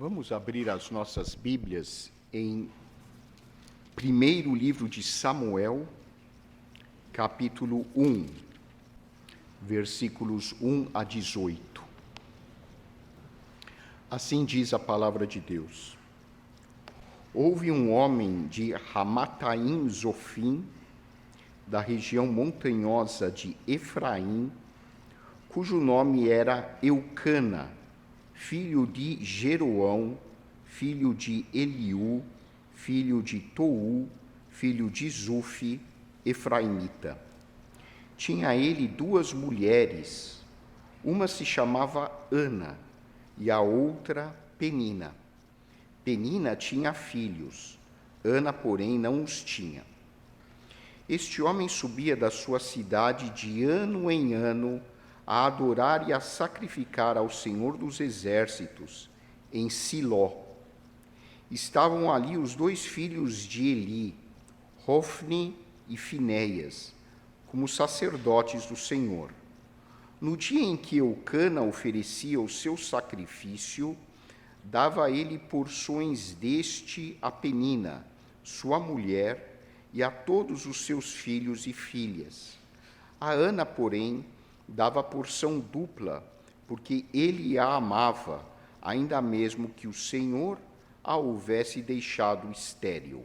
Vamos abrir as nossas Bíblias em primeiro livro de Samuel, capítulo 1, versículos 1 a 18. Assim diz a palavra de Deus. Houve um homem de Ramataim Zofim, da região montanhosa de Efraim, cujo nome era Eucana, filho de Jeroão, filho de Eliú, filho de Tou, filho de Zufi, efraimita. Tinha ele duas mulheres, uma se chamava Ana e a outra Penina. Penina tinha filhos, Ana, porém, não os tinha. Este homem subia da sua cidade de ano em ano a adorar e a sacrificar ao Senhor dos Exércitos, em Siló. Estavam ali os dois filhos de Eli, Hofni e Finéias, como sacerdotes do Senhor. No dia em que Eucana oferecia o seu sacrifício, dava ele porções deste a Penina, sua mulher, e a todos os seus filhos e filhas. A Ana, porém, dava porção dupla, porque ele a amava, ainda mesmo que o Senhor a houvesse deixado estéril.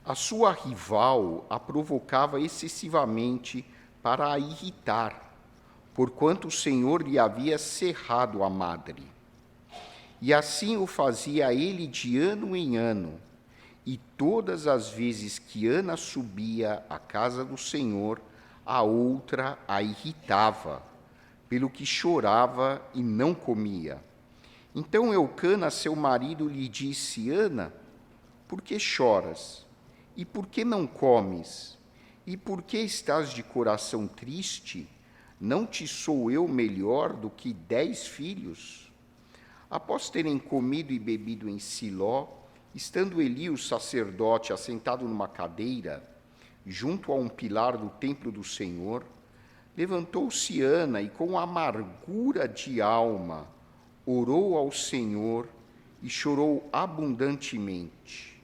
A sua rival a provocava excessivamente para a irritar, porquanto o Senhor lhe havia cerrado a madre. E assim o fazia ele de ano em ano, e todas as vezes que Ana subia à casa do Senhor, a outra a irritava, pelo que chorava e não comia. Então Eucana, seu marido, lhe disse: Ana, por que choras? E por que não comes? E por que estás de coração triste? Não te sou eu melhor do que 10 filhos? Após terem comido e bebido em Siló, estando Eli, o sacerdote, assentado numa cadeira, junto a um pilar do templo do Senhor, levantou-se Ana e, com amargura de alma, orou ao Senhor e chorou abundantemente.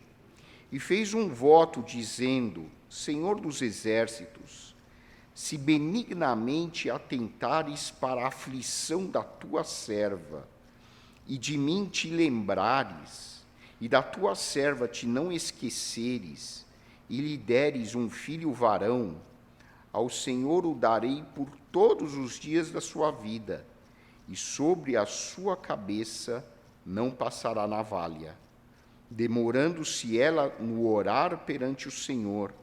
E fez um voto, dizendo: Senhor dos Exércitos, se benignamente atentares para a aflição da tua serva, e de mim te lembrares, e da tua serva te não esqueceres, e lhe deres um filho varão, ao Senhor o darei por todos os dias da sua vida, e sobre a sua cabeça não passará navalha. Demorando-se ela no orar perante o Senhor,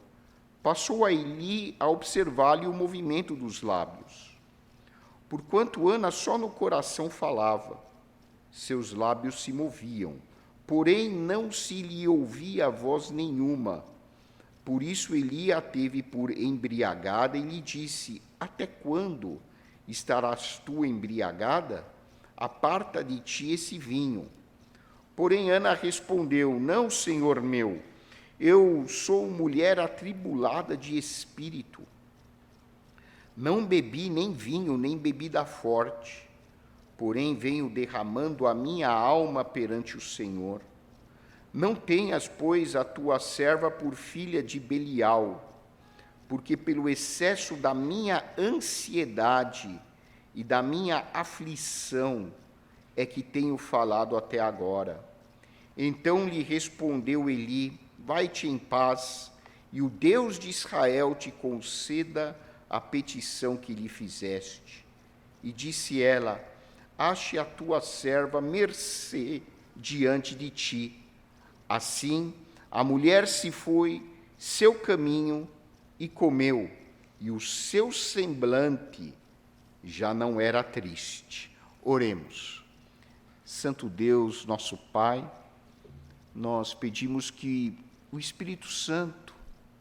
passou a Eli a observar-lhe o movimento dos lábios. Porquanto Ana só no coração falava, seus lábios se moviam, porém não se lhe ouvia voz nenhuma. Por isso Eli a teve por embriagada e lhe disse: Até quando estarás tu embriagada? Aparta de ti esse vinho. Porém Ana respondeu: Não, senhor meu, eu sou mulher atribulada de espírito. Não bebi nem vinho, nem bebida forte, porém venho derramando a minha alma perante o Senhor. Não tenhas, pois, a tua serva por filha de Belial, porque pelo excesso da minha ansiedade e da minha aflição é que tenho falado até agora. Então lhe respondeu Eli: Vai-te em paz, e o Deus de Israel te conceda a petição que lhe fizeste. E disse ela: Ache a tua serva mercê diante de ti. Assim, a mulher se foi seu caminho e comeu, e o seu semblante já não era triste. Oremos. Santo Deus, nosso Pai, nós pedimos que o Espírito Santo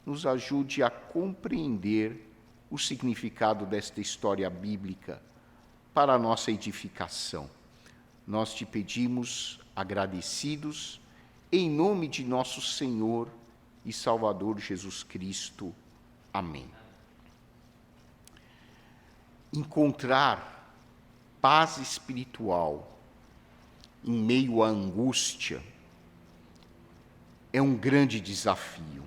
nos ajude a compreender o significado desta história bíblica para a nossa edificação. Nós te pedimos, agradecidos, em nome de nosso Senhor e Salvador Jesus Cristo. Amém. Encontrar paz espiritual em meio à angústia é um grande desafio.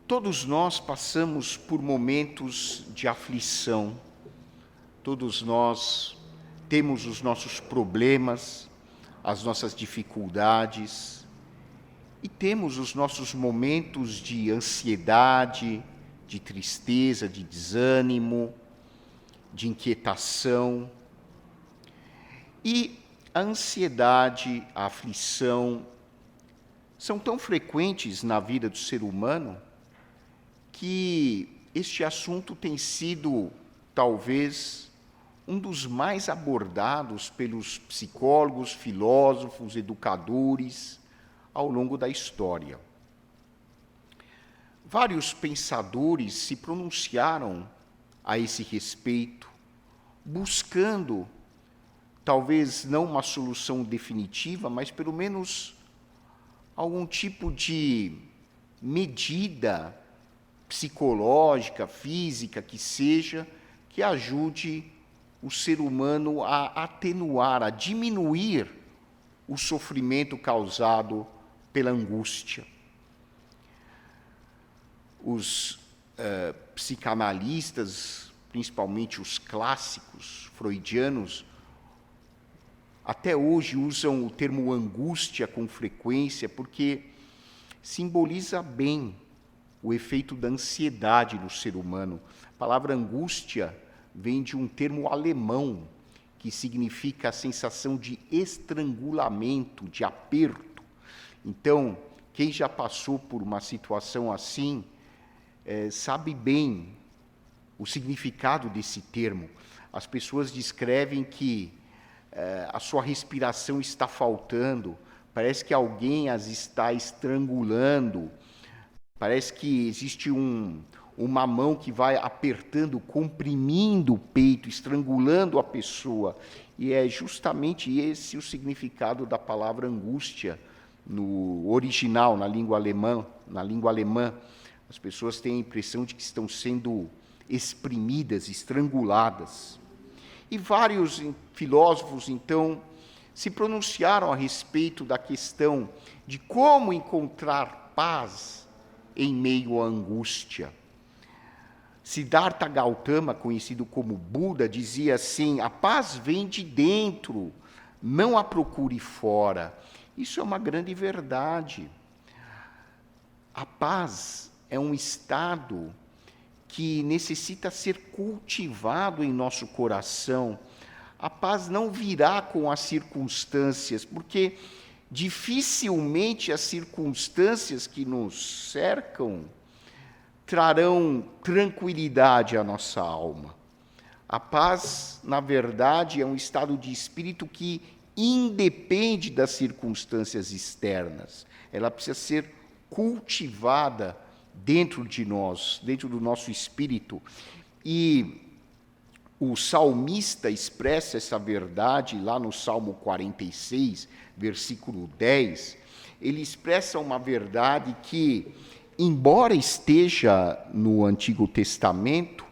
Todos nós passamos por momentos de aflição, todos nós temos os nossos problemas, as nossas dificuldades, e temos os nossos momentos de ansiedade, de tristeza, de desânimo, de inquietação. E a ansiedade, a aflição, são tão frequentes na vida do ser humano que este assunto tem sido, talvez, um dos mais abordados pelos psicólogos, filósofos, educadores, ao longo da história. Vários pensadores se pronunciaram a esse respeito, buscando, talvez não uma solução definitiva, mas pelo menos algum tipo de medida psicológica, física, que seja, que ajude o ser humano a atenuar, a diminuir o sofrimento causado pela angústia. Os psicanalistas, principalmente os clássicos freudianos, até hoje usam o termo angústia com frequência, porque simboliza bem o efeito da ansiedade no ser humano. A palavra angústia vem de um termo alemão, que significa a sensação de estrangulamento, de aperto. Então, quem já passou por uma situação assim, sabe bem o significado desse termo. As pessoas descrevem que a sua respiração está faltando, parece que alguém as está estrangulando, parece que existe uma mão que vai apertando, comprimindo o peito, estrangulando a pessoa. E é justamente esse o significado da palavra angústia no original, na língua alemã. As pessoas têm a impressão de que estão sendo exprimidas, estranguladas. E vários filósofos, então, se pronunciaram a respeito da questão de como encontrar paz em meio à angústia. Siddhartha Gautama, conhecido como Buda, dizia assim: a paz vem de dentro, não a procure fora. Isso é uma grande verdade. A paz é um estado que necessita ser cultivado em nosso coração. A paz não virá com as circunstâncias, porque dificilmente as circunstâncias que nos cercam trarão tranquilidade à nossa alma. A paz, na verdade, é um estado de espírito que independe das circunstâncias externas. Ela precisa ser cultivada dentro de nós, dentro do nosso espírito. E o salmista expressa essa verdade lá no Salmo 46, versículo 10. Ele expressa uma verdade que, embora esteja no Antigo Testamento,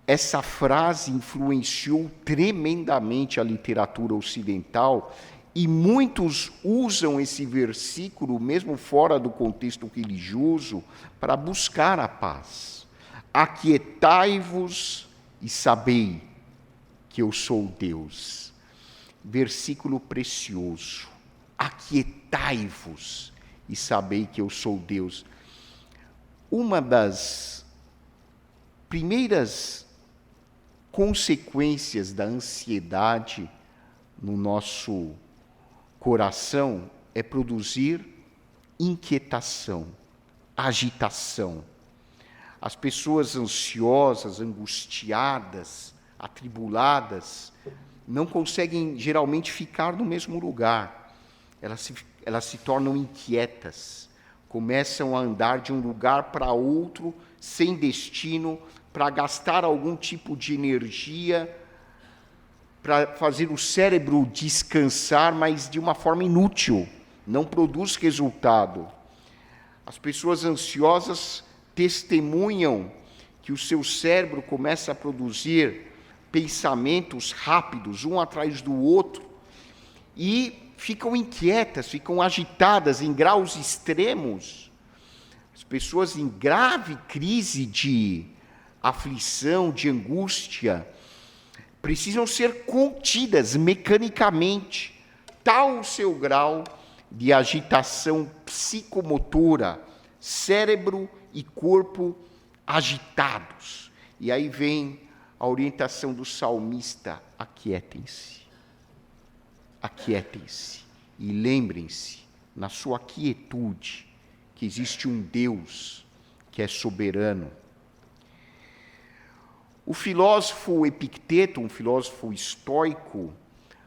essa frase influenciou tremendamente a literatura ocidental, e muitos usam esse versículo, mesmo fora do contexto religioso, para buscar a paz. Aquietai-vos e sabei que eu sou Deus. Versículo precioso. Aquietai-vos e sabei que eu sou Deus. Uma das primeiras consequências da ansiedade no nosso coração é produzir inquietação, agitação. As pessoas ansiosas, angustiadas, atribuladas, não conseguem geralmente ficar no mesmo lugar. Elas se tornam inquietas, começam a andar de um lugar para outro, sem destino, para gastar algum tipo de energia, para fazer o cérebro descansar, mas de uma forma inútil, não produz resultado. As pessoas ansiosas testemunham que o seu cérebro começa a produzir pensamentos rápidos, um atrás do outro, e ficam inquietas, ficam agitadas em graus extremos. As pessoas em grave crise de aflição, de angústia, precisam ser contidas mecanicamente, tal o seu grau de agitação psicomotora, cérebro e corpo agitados. E aí vem a orientação do salmista: aquietem-se. Aquietem-se e lembrem-se, na sua quietude, que existe um Deus que é soberano. O filósofo Epicteto, um filósofo estoico,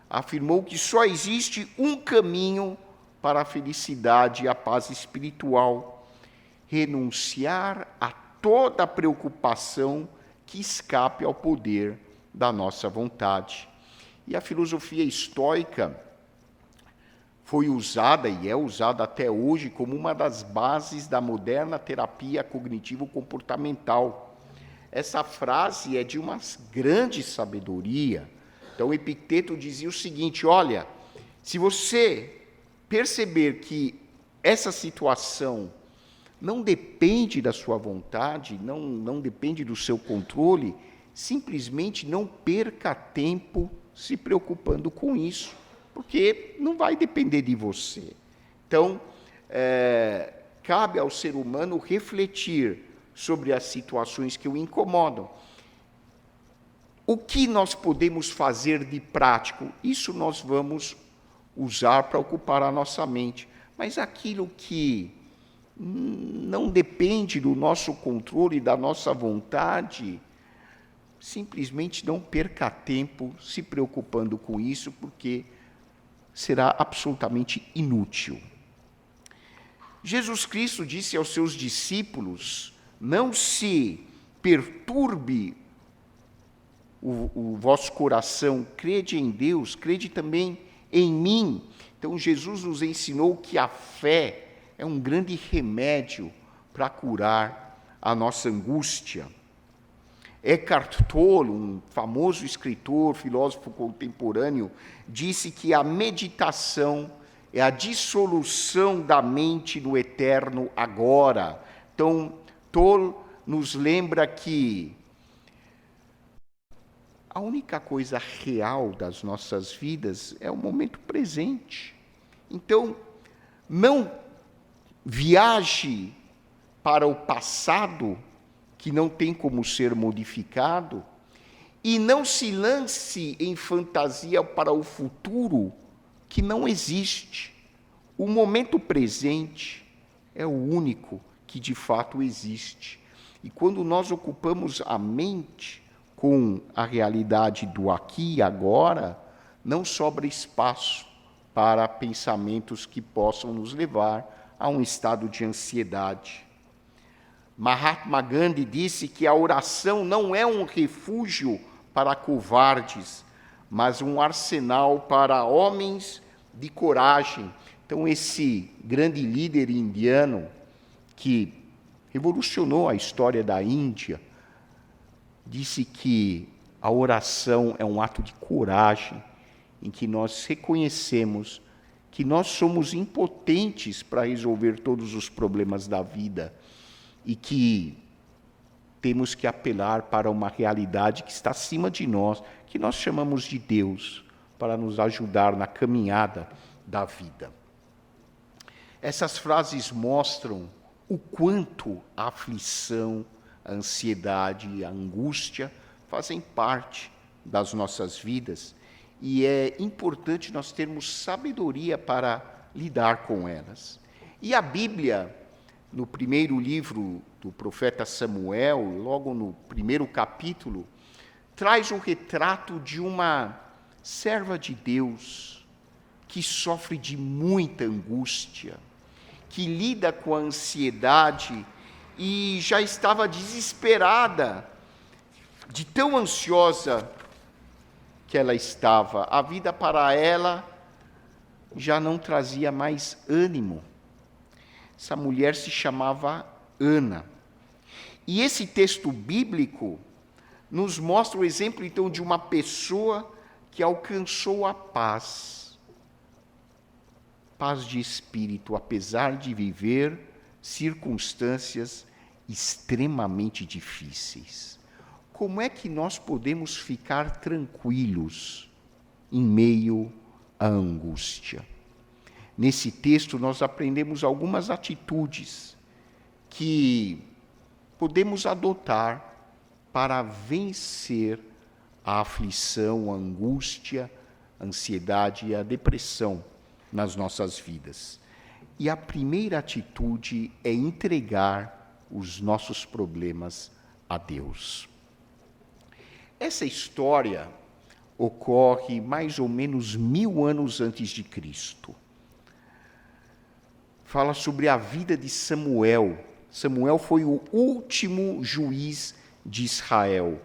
afirmou que só existe um caminho para a felicidade e a paz espiritual: renunciar a toda preocupação que escape ao poder da nossa vontade. E a filosofia estoica foi usada e é usada até hoje como uma das bases da moderna terapia cognitivo-comportamental. Essa frase é de uma grande sabedoria. Então, Epicteto dizia o seguinte: olha, se você perceber que essa situação não depende da sua vontade, não depende do seu controle, simplesmente não perca tempo se preocupando com isso, porque não vai depender de você. Então, cabe ao ser humano refletir sobre as situações que o incomodam. O que nós podemos fazer de prático? Isso nós vamos usar para ocupar a nossa mente. Mas aquilo que não depende do nosso controle, da nossa vontade, simplesmente não perca tempo se preocupando com isso, porque será absolutamente inútil. Jesus Cristo disse aos seus discípulos: não se perturbe o vosso coração, crede em Deus, crede também em mim. Então, Jesus nos ensinou que a fé é um grande remédio para curar a nossa angústia. Eckhart Tolle, um famoso escritor, filósofo contemporâneo, disse que a meditação é a dissolução da mente no eterno agora. Então, Tolle nos lembra que a única coisa real das nossas vidas é o momento presente. Então, não viaje para o passado, que não tem como ser modificado, e não se lance em fantasia para o futuro, que não existe. O momento presente é o único que de fato existe. E quando nós ocupamos a mente com a realidade do aqui e agora, não sobra espaço para pensamentos que possam nos levar a um estado de ansiedade. Mahatma Gandhi disse que a oração não é um refúgio para covardes, mas um arsenal para homens de coragem. Então, esse grande líder indiano que revolucionou a história da Índia, disse que a oração é um ato de coragem, em que nós reconhecemos que nós somos impotentes para resolver todos os problemas da vida e que temos que apelar para uma realidade que está acima de nós, que nós chamamos de Deus, para nos ajudar na caminhada da vida. Essas frases mostram o quanto a aflição, a ansiedade, a angústia fazem parte das nossas vidas e é importante nós termos sabedoria para lidar com elas. E a Bíblia, no primeiro livro do profeta Samuel, logo no primeiro capítulo, traz um retrato de uma serva de Deus que sofre de muita angústia, que lida com a ansiedade e já estava desesperada, de tão ansiosa que ela estava. A vida para ela já não trazia mais ânimo. Essa mulher se chamava Ana. E esse texto bíblico nos mostra o exemplo, então, de uma pessoa que alcançou a paz de espírito, apesar de viver circunstâncias extremamente difíceis. Como é que nós podemos ficar tranquilos em meio à angústia? Nesse texto, nós aprendemos algumas atitudes que podemos adotar para vencer a aflição, a angústia, a ansiedade e a depressão nas nossas vidas. E a primeira atitude é entregar os nossos problemas a Deus. Essa história ocorre mais ou menos 1000 anos antes de Cristo. Fala sobre a vida de Samuel. Samuel foi o último juiz de Israel,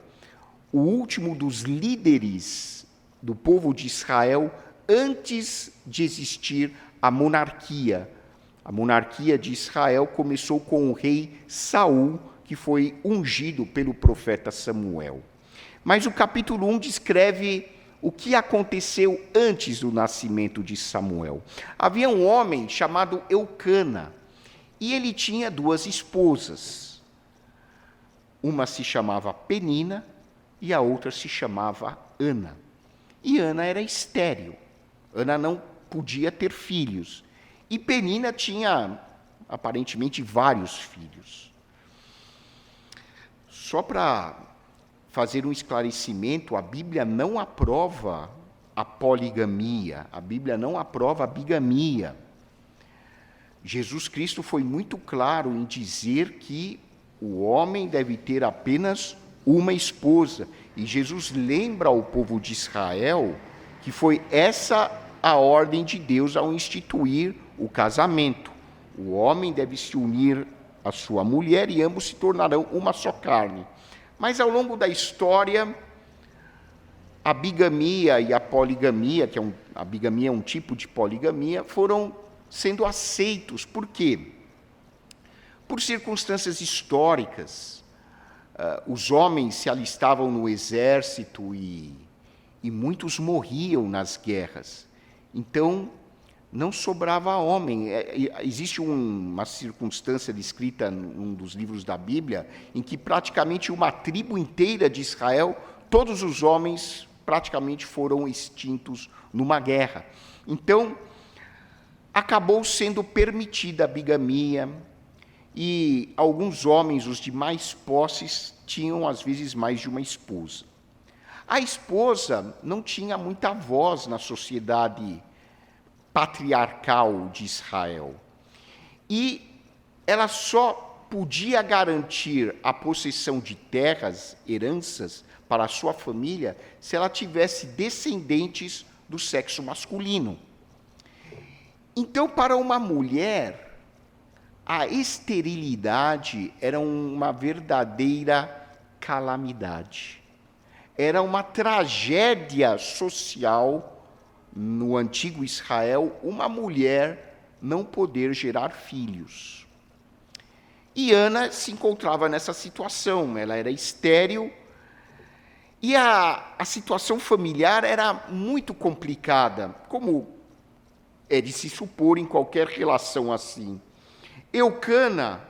o último dos líderes do povo de Israel antes de existir a monarquia. A monarquia de Israel começou com o rei Saul, que foi ungido pelo profeta Samuel. Mas o capítulo 1 descreve o que aconteceu antes do nascimento de Samuel. Havia um homem chamado Eucana, e ele tinha 2 esposas. Uma se chamava Penina e a outra se chamava Ana. E Ana era estéril. Ana não podia ter filhos. E Penina tinha, aparentemente, vários filhos. Só para fazer um esclarecimento, a Bíblia não aprova a poligamia, a Bíblia não aprova a bigamia. Jesus Cristo foi muito claro em dizer que o homem deve ter apenas uma esposa. E Jesus lembra ao povo de Israel que foi essa a ordem de Deus ao instituir o casamento. O homem deve se unir à sua mulher e ambos se tornarão uma só carne. Mas ao longo da história, a bigamia e a poligamia, a bigamia é um tipo de poligamia, foram sendo aceitos. Por quê? Por circunstâncias históricas. Os homens se alistavam no exército e muitos morriam nas guerras. Então, não sobrava homem. Existe uma circunstância descrita num dos livros da Bíblia, em que praticamente uma tribo inteira de Israel, todos os homens praticamente foram extintos numa guerra. Então, acabou sendo permitida a bigamia, e alguns homens, os de mais posses, tinham às vezes mais de uma esposa. A esposa não tinha muita voz na sociedade patriarcal de Israel. E ela só podia garantir a possessão de terras, heranças, para a sua família, se ela tivesse descendentes do sexo masculino. Então, para uma mulher, a esterilidade era uma verdadeira calamidade. Era uma tragédia social no antigo Israel, uma mulher não poder gerar filhos. E Ana se encontrava nessa situação, ela era estéril, e a situação familiar era muito complicada, como é de se supor em qualquer relação assim. Eucana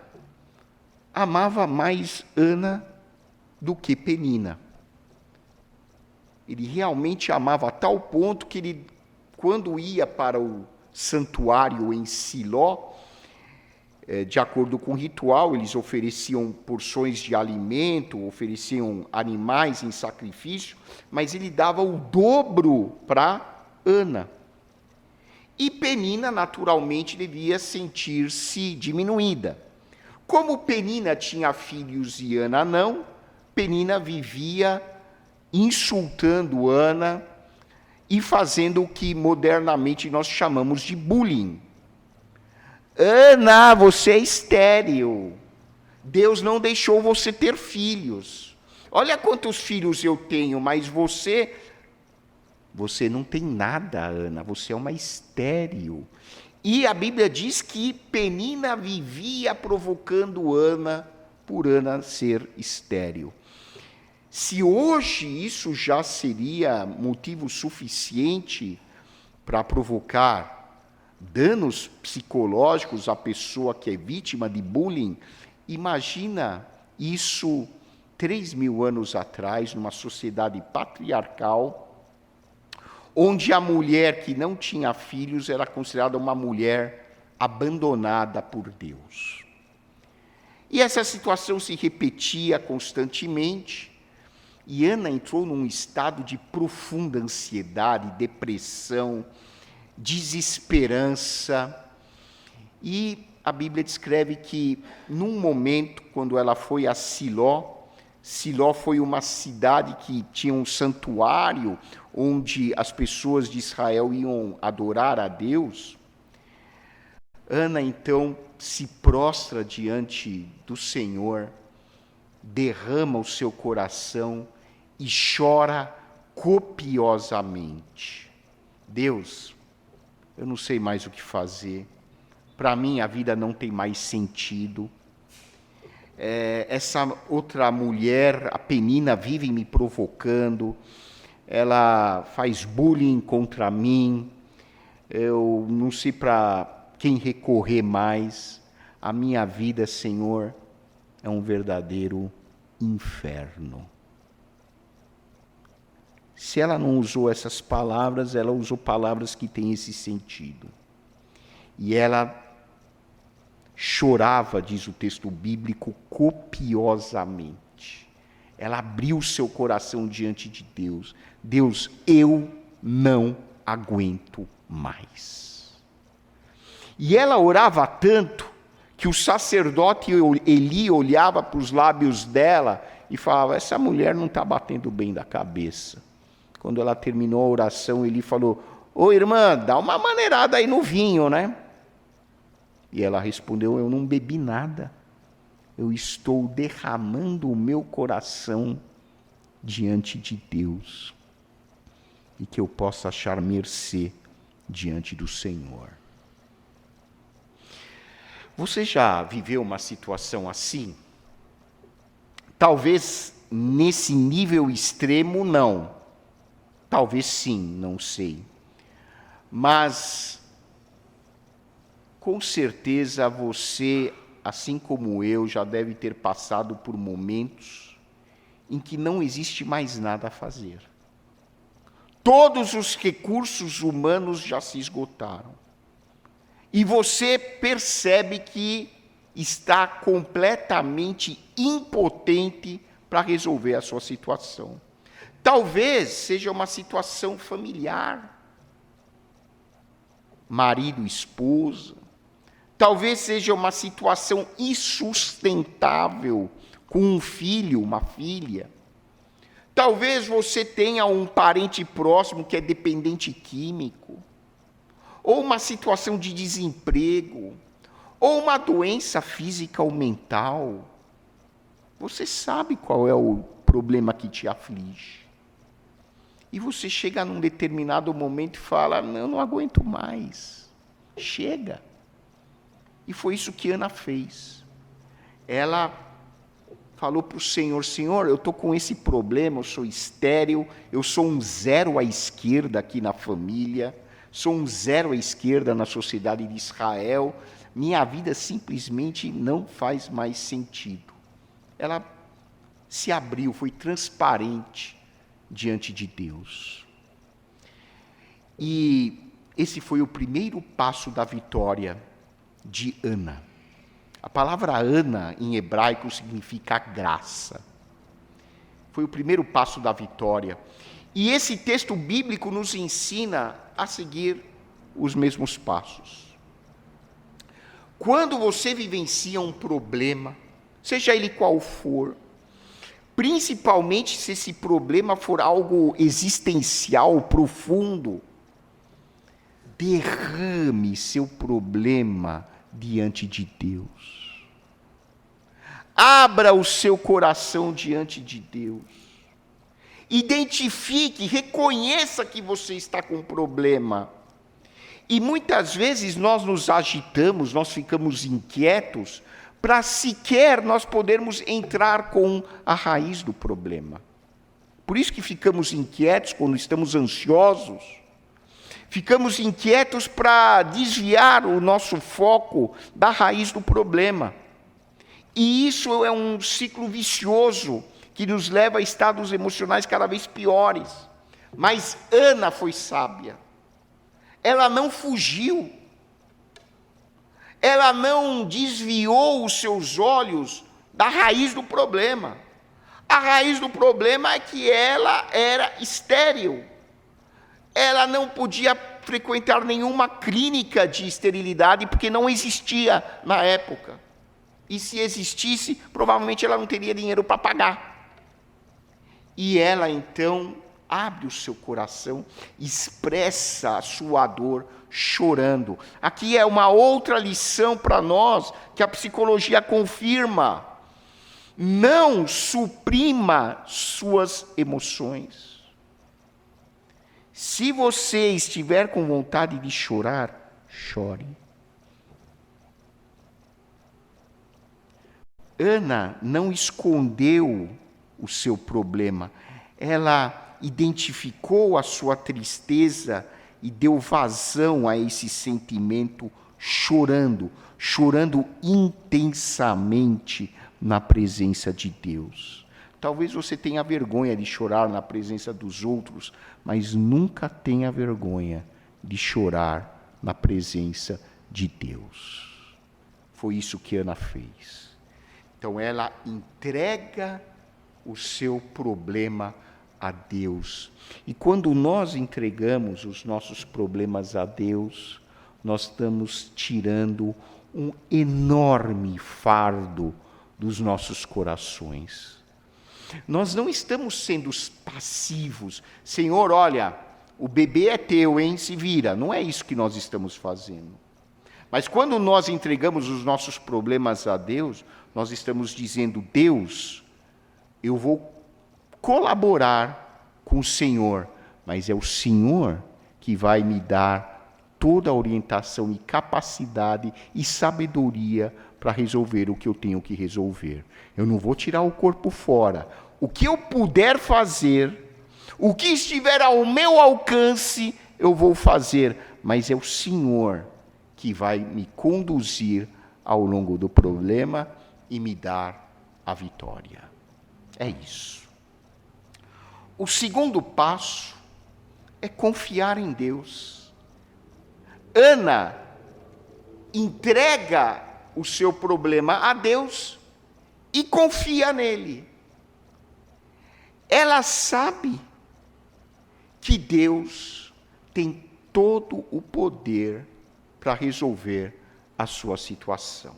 amava mais Ana do que Penina. Ele realmente amava a tal ponto que ele, quando ia para o santuário em Siló, de acordo com o ritual, eles ofereciam porções de alimento, ofereciam animais em sacrifício, mas ele dava o dobro para Ana. E Penina, naturalmente, devia sentir-se diminuída. Como Penina tinha filhos e Ana não, Penina vivia insultando Ana e fazendo o que modernamente nós chamamos de bullying. Ana, você é estéril. Deus não deixou você ter filhos. Olha quantos filhos eu tenho, mas você não tem nada, Ana, você é uma estéril. E a Bíblia diz que Penina vivia provocando Ana por Ana ser estéril. Se hoje isso já seria motivo suficiente para provocar danos psicológicos à pessoa que é vítima de bullying, imagina isso 3.000 anos atrás, numa sociedade patriarcal, onde a mulher que não tinha filhos era considerada uma mulher abandonada por Deus. E essa situação se repetia constantemente, e Ana entrou num estado de profunda ansiedade, depressão, desesperança. E a Bíblia descreve que, num momento, quando ela foi a Siló, Siló foi uma cidade que tinha um santuário, onde as pessoas de Israel iam adorar a Deus. Ana, então, se prostra diante do Senhor, derrama o seu coração e chora copiosamente. Deus, eu não sei mais o que fazer. Para mim, a vida não tem mais sentido. Essa outra mulher, a Penina, vive me provocando. Ela faz bullying contra mim. Eu não sei para quem recorrer mais. A minha vida, Senhor, é um verdadeiro inferno. Se ela não usou essas palavras, ela usou palavras que têm esse sentido. E ela chorava, diz o texto bíblico, copiosamente. Ela abriu seu coração diante de Deus. Deus, eu não aguento mais. E ela orava tanto que o sacerdote Eli olhava para os lábios dela e falava, essa mulher não está batendo bem da cabeça. Quando ela terminou a oração, Eli falou, ô irmã, dá uma maneirada aí no vinho, né? E ela respondeu, eu não bebi nada. Eu estou derramando o meu coração diante de Deus. E que eu possa achar mercê diante do Senhor. Você já viveu uma situação assim? Talvez nesse nível extremo, não. Talvez sim, não sei. Mas, com certeza, você, assim como eu, já deve ter passado por momentos em que não existe mais nada a fazer. Todos os recursos humanos já se esgotaram. E você percebe que está completamente impotente para resolver a sua situação. Talvez seja uma situação familiar, marido, esposa. Talvez seja uma situação insustentável com um filho, uma filha. Talvez você tenha um parente próximo que é dependente químico. Ou uma situação de desemprego, ou uma doença física ou mental. Você sabe qual é o problema que te aflige. E você chega num determinado momento e fala, eu não aguento mais. Chega. E foi isso que Ana fez. Ela falou para o Senhor, Senhor, eu estou com esse problema, eu sou estéril, eu sou um zero à esquerda aqui na família, sou um zero à esquerda na sociedade de Israel, minha vida simplesmente não faz mais sentido. Ela se abriu, foi transparente diante de Deus. E esse foi o primeiro passo da vitória de Ana. A palavra Ana, em hebraico, significa graça. Foi o primeiro passo da vitória. E esse texto bíblico nos ensina a seguir os mesmos passos. Quando você vivencia um problema, seja ele qual for, principalmente se esse problema for algo existencial, profundo, derrame seu problema diante de Deus. Abra o seu coração diante de Deus. Identifique, reconheça que você está com um problema. E muitas vezes nós nos agitamos, nós ficamos inquietos, para sequer nós podermos entrar com a raiz do problema. Por isso que ficamos inquietos quando estamos ansiosos. Ficamos inquietos para desviar o nosso foco da raiz do problema. E isso é um ciclo vicioso que nos leva a estados emocionais cada vez piores. Mas Ana foi sábia. Ela não fugiu. Ela não desviou os seus olhos da raiz do problema. A raiz do problema é que ela era estéril. Ela não podia frequentar nenhuma clínica de esterilidade, porque não existia na época. E se existisse, provavelmente ela não teria dinheiro para pagar. E ela, então, abre o seu coração, expressa a sua dor, chorando. Aqui é uma outra lição para nós, que a psicologia confirma. Não suprima suas emoções. Se você estiver com vontade de chorar, chore. Ana não escondeu o seu problema. Ela identificou a sua tristeza e deu vazão a esse sentimento, chorando intensamente na presença de Deus. Talvez você tenha vergonha de chorar na presença dos outros, mas nunca tenha vergonha de chorar na presença de Deus. Foi isso que Ana fez. Então ela entrega o seu problema a Deus. E quando nós entregamos os nossos problemas a Deus, nós estamos tirando um enorme fardo dos nossos corações. Nós não estamos sendo passivos. Senhor, olha, o bebê é teu, hein? Se vira. Não é isso que nós estamos fazendo. Mas quando nós entregamos os nossos problemas a Deus, nós estamos dizendo, Deus, eu vou colaborar com o Senhor, mas é o Senhor que vai me dar toda a orientação e capacidade e sabedoria para resolver o que eu tenho que resolver. Eu não vou tirar o corpo fora. O que eu puder fazer, o que estiver ao meu alcance, eu vou fazer, mas é o Senhor que vai me conduzir ao longo do problema e me dar a vitória. É isso. O segundo passo é confiar em Deus. Ana entrega o seu problema a Deus e confia nele. Ela sabe que Deus tem todo o poder para resolver a sua situação.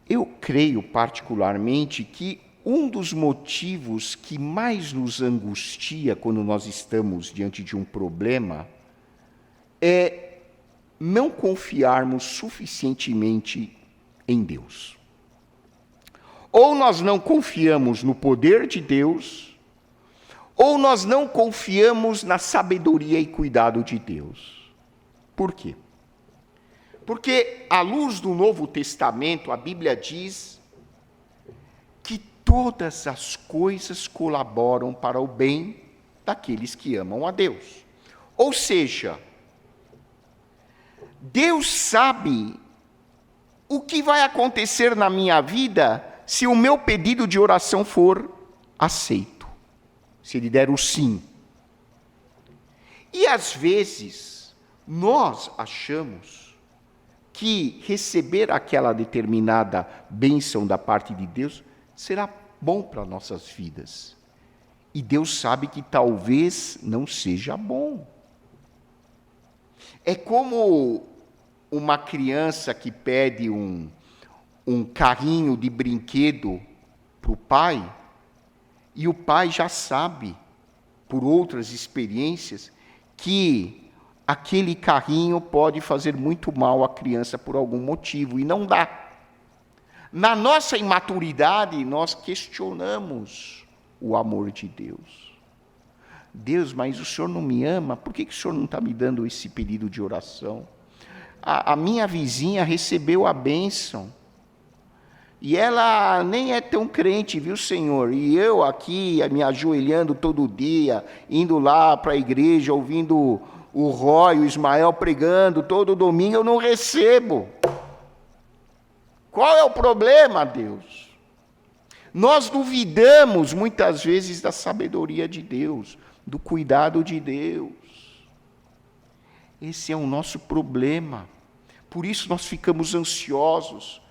Eu creio particularmente que um dos motivos que mais nos angustia quando nós estamos diante de um problema é não confiarmos suficientemente em Deus. Ou nós não confiamos no poder de Deus, ou nós não confiamos na sabedoria e cuidado de Deus. Por quê? Porque, à luz do Novo Testamento, a Bíblia diz que todas as coisas colaboram para o bem daqueles que amam a Deus. Ou seja, Deus sabe o que vai acontecer na minha vida se o meu pedido de oração for aceito, se Ele der o sim. E às vezes, nós achamos que receber aquela determinada bênção da parte de Deus será bom para nossas vidas. E Deus sabe que talvez não seja bom. É como uma criança que pede um carrinho de brinquedo para o pai, e o pai já sabe, por outras experiências, que aquele carrinho pode fazer muito mal à criança por algum motivo, e não dá. Na nossa imaturidade, nós questionamos o amor de Deus. Deus, mas o Senhor não me ama? Por que o Senhor não está me dando esse pedido de oração? A minha vizinha recebeu a bênção. E ela nem é tão crente, viu, Senhor? E eu aqui, me ajoelhando todo dia, indo lá para a igreja, ouvindo o Roy, o Ismael pregando todo domingo, eu não recebo. Qual é o problema, Deus? Nós duvidamos muitas vezes da sabedoria de Deus, do cuidado de Deus. Esse é o nosso problema. Por isso nós ficamos ansiosos.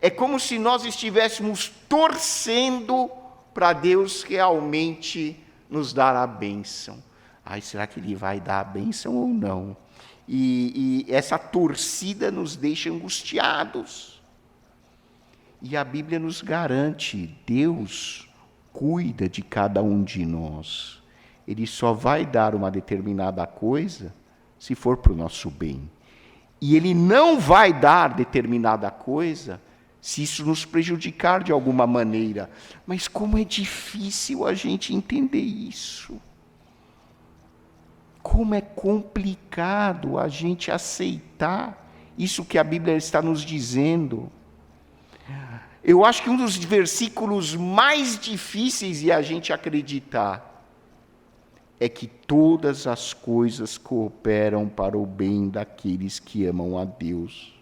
É como se nós estivéssemos torcendo para Deus realmente nos dar a bênção. Ai, será que Ele vai dar a bênção ou não? E essa torcida nos deixa angustiados. E a Bíblia nos garante, Deus cuida de cada um de nós. Ele só vai dar uma determinada coisa se for para o nosso bem. E Ele não vai dar determinada coisa se isso nos prejudicar de alguma maneira. Mas como é difícil a gente entender isso. Como é complicado a gente aceitar isso que a Bíblia está nos dizendo. Eu acho que um dos versículos mais difíceis de a gente acreditar é que todas as coisas cooperam para o bem daqueles que amam a Deus.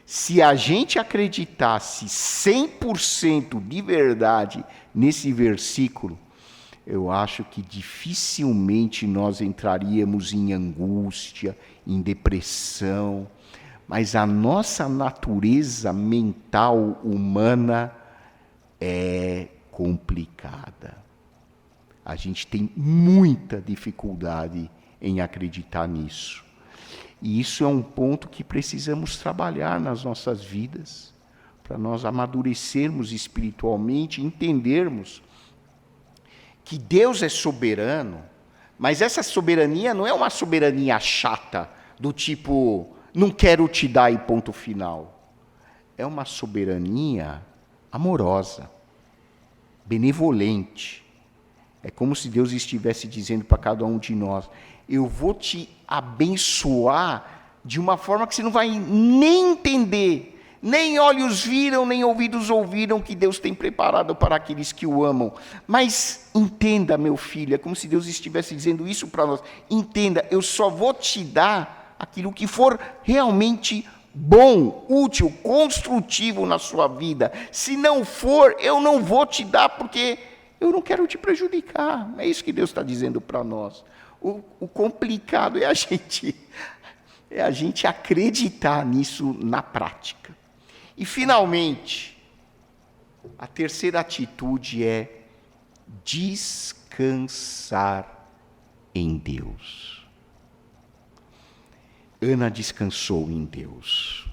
Se a gente acreditasse 100% de verdade nesse versículo, eu acho que dificilmente nós entraríamos em angústia, em depressão. Mas a nossa natureza mental humana é complicada. A gente tem muita dificuldade em acreditar nisso. E isso é um ponto que precisamos trabalhar nas nossas vidas, para nós amadurecermos espiritualmente, entendermos que Deus é soberano, mas essa soberania não é uma soberania chata, do tipo, não quero te dar e ponto final. É uma soberania amorosa, benevolente. É como se Deus estivesse dizendo para cada um de nós, eu vou te abençoar de uma forma que você não vai nem entender, nem olhos viram, nem ouvidos ouviram que Deus tem preparado para aqueles que o amam. Mas entenda, meu filho, é como se Deus estivesse dizendo isso para nós. Entenda, eu só vou te dar aquilo que for realmente bom, útil, construtivo na sua vida. Se não for, eu não vou te dar, porque eu não quero te prejudicar. É isso que Deus está dizendo para nós. O complicado é a gente acreditar nisso na prática. E, finalmente, a terceira atitude é descansar em Deus. Ana descansou em Deus.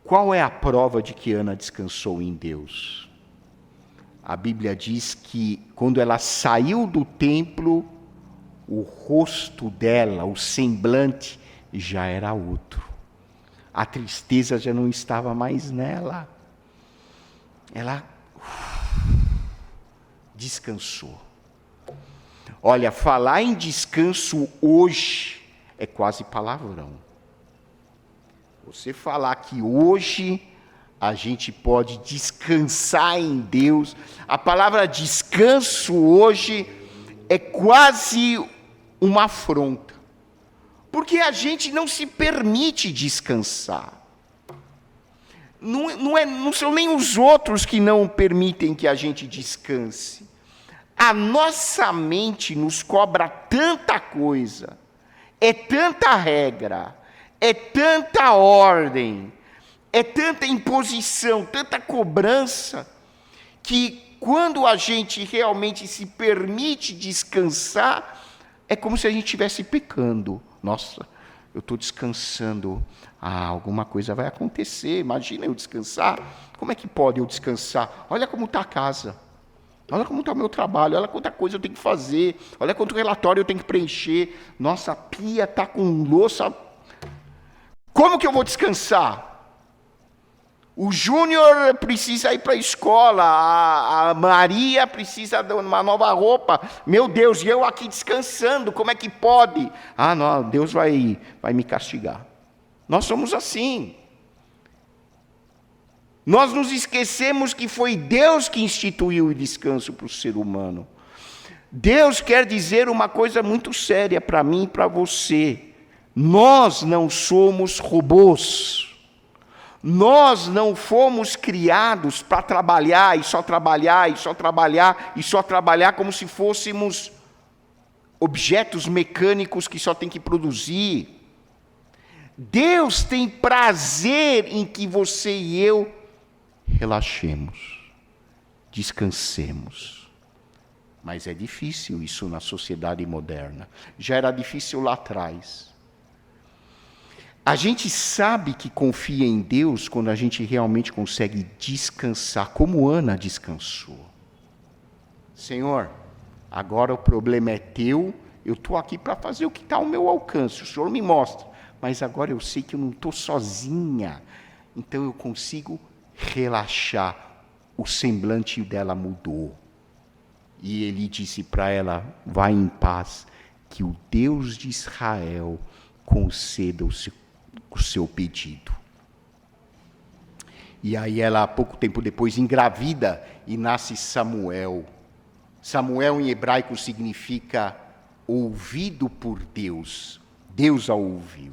Qual é a prova de que Ana descansou em Deus? A Bíblia diz que quando ela saiu do templo, o rosto dela, o semblante, já era outro. A tristeza já não estava mais nela. Ela descansou. Olha, falar em descanso hoje é quase palavrão. Você falar que hoje a gente pode descansar em Deus, a palavra descanso hoje é quase uma afronta, porque a gente não se permite descansar. Não são nem os outros que não permitem que a gente descanse. A nossa mente nos cobra tanta coisa, é tanta regra, é tanta ordem, é tanta imposição, tanta cobrança, que quando a gente realmente se permite descansar, é como se a gente estivesse pecando. Nossa, eu estou descansando, alguma coisa vai acontecer, imagina eu descansar, como é que pode eu descansar? Olha como está a casa, olha como está o meu trabalho, olha quanta coisa eu tenho que fazer, olha quanto relatório eu tenho que preencher, nossa, a pia está com louça, como que eu vou descansar? O Júnior precisa ir para a escola, a Maria precisa de uma nova roupa. Meu Deus, e eu aqui descansando, como é que pode? Não, Deus vai me castigar. Nós somos assim. Nós nos esquecemos que foi Deus que instituiu o descanso para o ser humano. Deus quer dizer uma coisa muito séria para mim e para você. Nós não somos robôs. Nós não fomos criados para trabalhar e só trabalhar e só trabalhar e só trabalhar como se fôssemos objetos mecânicos que só tem que produzir. Deus tem prazer em que você e eu relaxemos, descansemos. Mas é difícil isso na sociedade moderna. Já era difícil lá atrás. A gente sabe que confia em Deus quando a gente realmente consegue descansar, como Ana descansou. Senhor, agora o problema é teu, eu estou aqui para fazer o que está ao meu alcance, o Senhor me mostra. Mas agora eu sei que eu não estou sozinha, então eu consigo relaxar. O semblante dela mudou. E ele disse para ela, vai em paz, que o Deus de Israel conceda o seu pedido. E aí ela, pouco tempo depois, engravida e nasce Samuel. Samuel em hebraico significa ouvido por Deus. Deus a ouviu.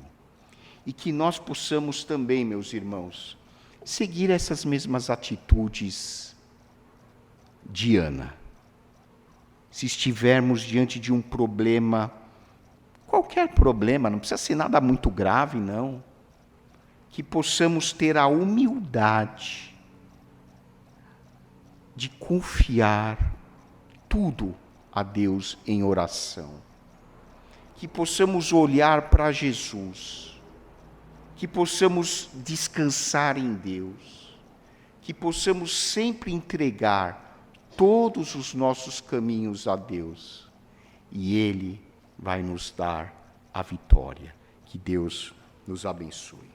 E que nós possamos também, meus irmãos, seguir essas mesmas atitudes de Ana. Se estivermos diante de um problema, qualquer problema, não precisa ser nada muito grave, não, que possamos ter a humildade de confiar tudo a Deus em oração. Que possamos olhar para Jesus, que possamos descansar em Deus, que possamos sempre entregar todos os nossos caminhos a Deus, e Ele vai nos dar a vitória. Que Deus nos abençoe.